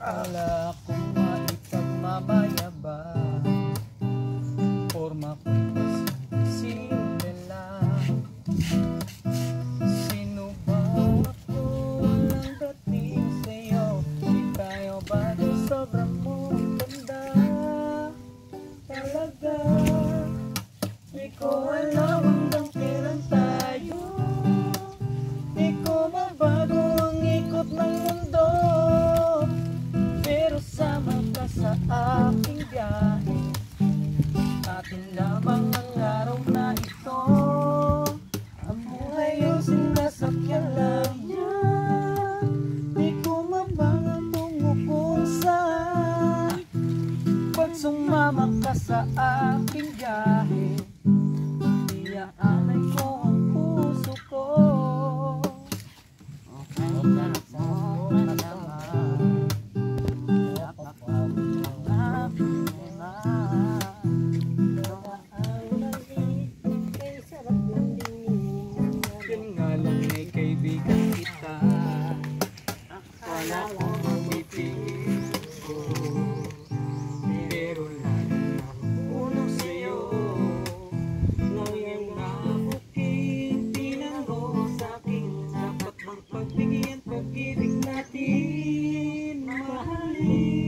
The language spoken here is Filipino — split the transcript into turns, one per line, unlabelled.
Wala akong maipagmamayabang, forma ko'y simple lang. Sino ba ako? Walang dating sa'yo. Di tayo bagay, sobrang mong ganda talaga. Di ko alam hanggang kailan tayo. Di ko mabago ang ikot ng mundo, pero sama ka sa aking biyahe. Atin lamang ang araw na ito. Ang buhay yung sinasakyan lang yan. Di ko mabangang tungo kung saan. Pag sumama ka sa aking biyahe, iaalay ko ang puso ko. Kaibigan kita, akala ko mapipigil ko, pero lalo unong sa'yo. Ngayon na ako'y pinanggo sa'kin, dapat bang pagbigyan pag-ibig natin mahalin?